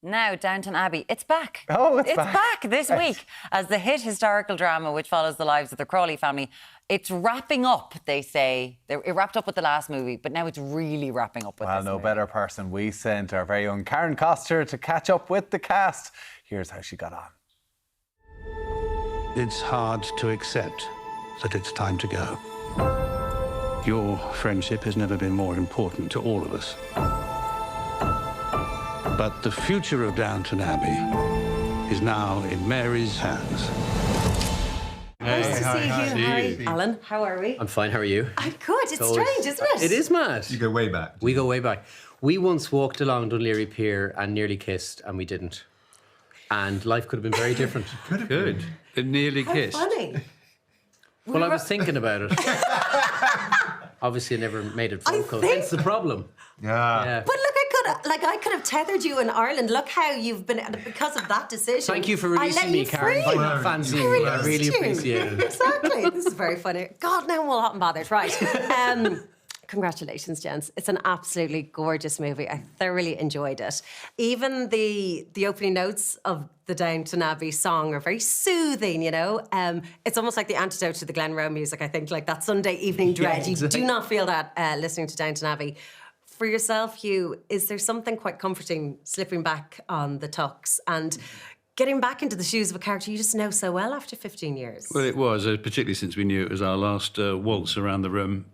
Now, Downton Abbey, it's back. Oh, it's back this week as the hit historical drama which follows the lives of the Crawley family. It's wrapping up, they say. It wrapped up with the last movie, but now it's really wrapping up with this no movie. better person. We sent our very own Karen Coster to catch up with the cast. Here's how she got on. It's hard to accept that it's time to go. Your friendship has never been more important to all of us. But the future of Downton Abbey is now in Mary's hands. Nice to see you. Hi, Alan. How are we? I'm fine, how are you? I'm good. It's strange, isn't it? It is mad. You go way back. We go way back. We once walked along Dunleary Pier and nearly kissed, and we didn't. And life could have been very different. Good. It nearly How kissed. funny. Well, I was thinking about it. Obviously, I never made it vocal. That's the problem. Yeah. But look, I could have tethered you in Ireland. Look how you've been, because of that decision. Thank you for releasing me, Karen. Free. By not fancying me. I really appreciate it. Exactly. This is very funny. God, now I'm all hot and bothered. Right. Congratulations, gents. It's an absolutely gorgeous movie. I thoroughly enjoyed it. Even the opening notes of the Downton Abbey song are very soothing, you know? It's almost like the antidote to the Glen Rowe music, I think, like that Sunday evening dread. Yeah, exactly. You do not feel that listening to Downton Abbey. For yourself, Hugh, is there something quite comforting slipping back on the tucks and getting back into the shoes of a character you just know so well after 15 years? Well, it was, particularly since we knew it was our last waltz around the room.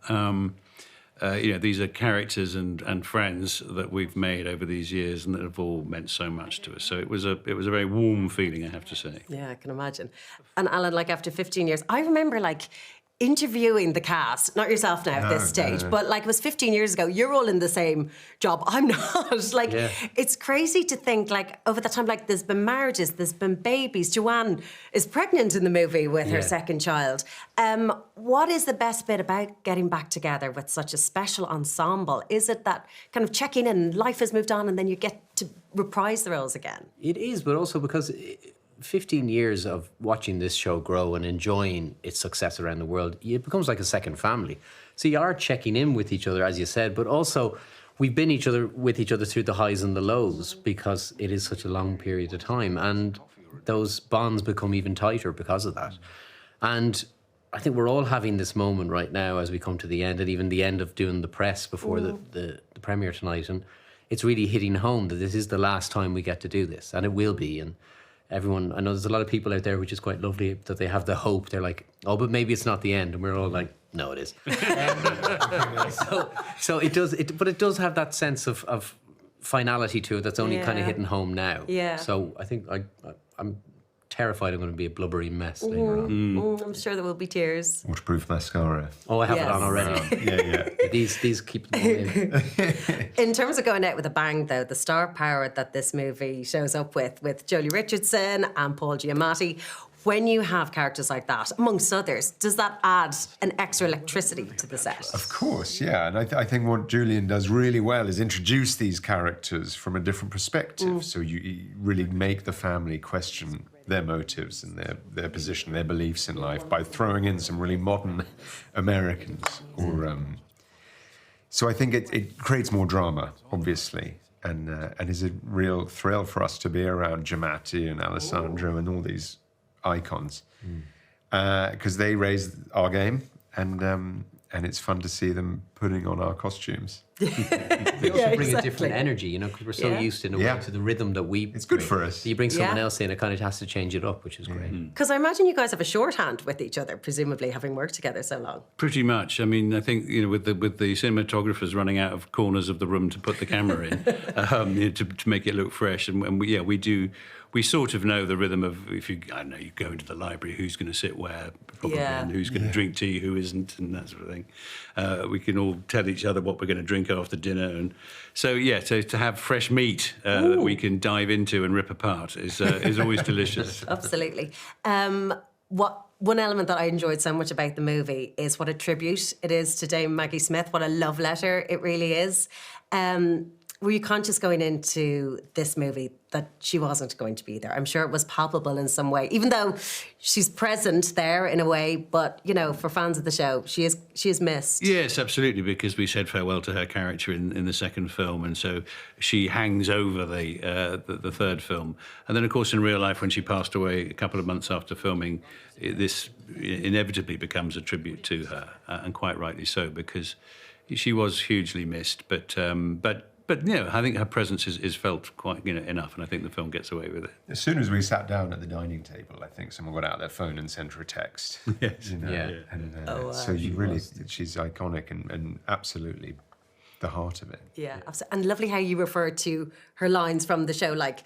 These are characters and friends that we've made over these years and that have all meant so much to us. So it was a very warm feeling, I have to say. Yeah, I can imagine. And Alan, like after 15 years, I remember like interviewing the cast, not yourself now at this stage, but like it was 15 years ago. You're all in the same job. I'm not. Like, it's crazy to think like over the time, like there's been marriages, there's been babies. Joanne is pregnant in the movie with her second child. What is the best bit about getting back together with such a special ensemble? Is it that kind of checking in, life has moved on and then you get to reprise the roles again? It is, but also because 15 years of watching this show grow and enjoying its success around the world, it becomes like a second family. So you are checking in with each other, as you said, but also we've been with each other through the highs and the lows because it is such a long period of time, and those bonds become even tighter because of that. And I think we're all having this moment right now as we come to the end, and even the end of doing the press before the premiere tonight, and it's really hitting home that this is the last time we get to do this, and it will be. And everyone, I know there's a lot of people out there, which is quite lovely, that they have the hope. They're like, oh, but maybe it's not the end. And we're all like, no, it is. So it does, but it does have that sense of finality to it that's only kind of hitting home now. Yeah. So I think I'm terrified I'm going to be a blubbery mess later on. I'm sure there will be tears. Waterproof mascara. Oh, I have it on already. Yeah. These keep them in. In terms of going out with a bang, though, the star power that this movie shows up with Jolie Richardson and Paul Giamatti, when you have characters like that, amongst others, does that add an extra electricity to the set? Of course, yeah. And I think what Julian does really well is introduce these characters from a different perspective. So you really make the family question their motives and their position, their beliefs in life by throwing in some really modern Americans. So I think it creates more drama, obviously, and is a real thrill for us to be around Giamatti and Alessandro and all these icons, because they raise our game, and it's fun to see them putting on our costumes. They also bring a different energy, you know, because we're so used in a way to the rhythm that we It's good for us. You bring someone else in, it kind of has to change it up, which is great. Because I imagine you guys have a shorthand with each other, presumably having worked together so long. Pretty much. I mean, I think, you know, with the cinematographers running out of corners of the room to put the camera in, to make it look fresh, and we sort of know the rhythm of, if you go into the library, who's going to sit where, probably, and who's going to drink tea, who isn't, and that sort of thing. We can all tell each other what we're going to drink after dinner, and so to have fresh meat that we can dive into and rip apart is always delicious. Absolutely. One element that I enjoyed so much about the movie is what a tribute it is to Dame Maggie Smith, what a love letter it really is. Were you conscious going into this movie that she wasn't going to be there? I'm sure it was palpable in some way, even though she's present there in a way. But you know, for fans of the show, she is missed. Yes, absolutely, because we said farewell to her character in the second film, and so she hangs over the third film. And then, of course, in real life, when she passed away a couple of months after filming, this inevitably becomes a tribute to her, and quite rightly so, because she was hugely missed. But you know, I think her presence is felt quite enough, and I think the film gets away with it. As soon as we sat down at the dining table, I think someone got out their phone and sent her a text. Yes. You know? Yeah. And so she's iconic and absolutely the heart of it. Yeah, absolutely. And lovely how you refer to her lines from the show, like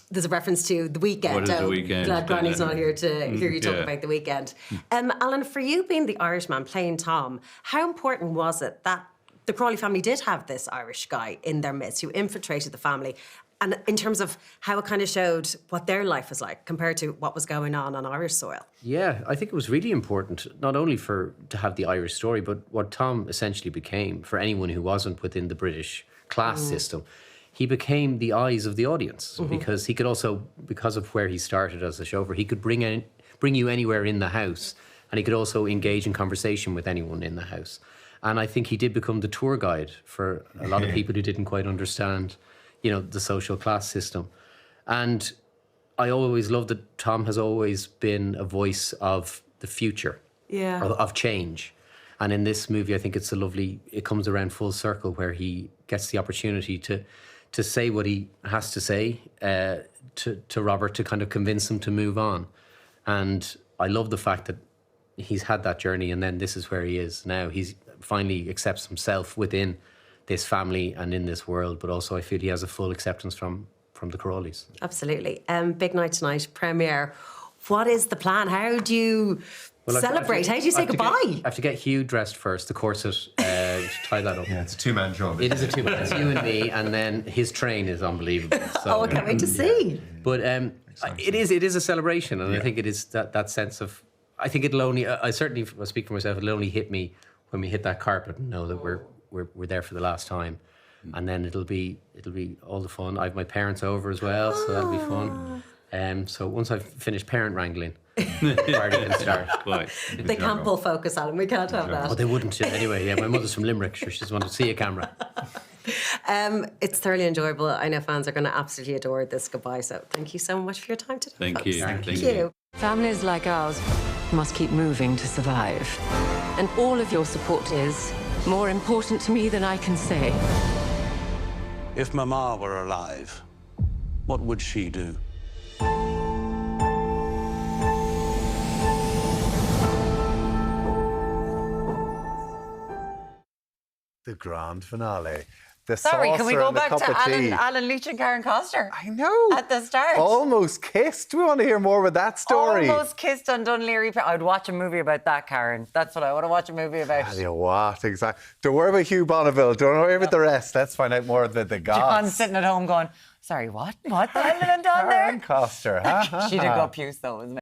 there's a reference to The Weekend. What is The Weekend? Glad Granny's not here to hear you talk about The Weekend. Alan, for you being the Irishman playing Tom, how important was it that the Crawley family did have this Irish guy in their midst who infiltrated the family, and in terms of how it kind of showed what their life was like compared to what was going on Irish soil? Yeah, I think it was really important, not only to have the Irish story, but what Tom essentially became for anyone who wasn't within the British class system. He became the eyes of the audience, because he could also, because of where he started as a chauffeur, he could bring you anywhere in the house, and he could also engage in conversation with anyone in the house. And I think he did become the tour guide for a lot of people who didn't quite understand, the social class system. And I always loved that Tom has always been a voice of the future, of change. And in this movie, I think it comes around full circle where he gets the opportunity to say what he has to say to Robert to kind of convince him to move on. And I love the fact that he's had that journey, and then this is where he is now. He's finally accepts himself within this family and in this world, but also I feel he has a full acceptance from the Crawleys. Absolutely. Big night tonight, premiere. What is the plan? How do you celebrate? How do you say goodbye? I have to get Hugh dressed first, the corset, to tie that up. Yeah, it's a two-man job. It is a two-man. It's you and me, and then his train is unbelievable. So, I can't wait to see. But it is a celebration, and I think it is that sense of. I think it'll only. I certainly will speak for myself. It'll only hit me when we hit that carpet and know that we're there for the last time, and then it'll be all the fun. I have my parents over as well, so that'll be fun. So once I've finished parent wrangling, the party can start. Quite. They can't pull focus, Alan. We can't have that. Oh, they wouldn't anyway. Yeah, my mother's from Limerick. Sure, she just wanted to see a camera. It's thoroughly enjoyable. I know fans are going to absolutely adore this goodbye. So thank you so much for your time today. Thank folks. you. Thank Thank you. you. Families like ours must keep moving to survive. And all of your support is more important to me than I can say. If Mama were alive, what would she do? The grand finale. The Sorry, can we saucer go and the back cup to of tea. Alan Leach and Karen Coster? I know. At the start. Almost kissed. We want to hear more about that story. Almost kissed on Dunleary. I'd watch a movie about that, Karen. That's what I want to watch a movie about. Tell you what, exactly. Don't worry about Hugh Bonneville. Don't worry about the rest. Let's find out more of the gods. John's sitting at home going, sorry, what? What the hell did I done there? Karen Coster, huh? She did go puce though, wasn't it?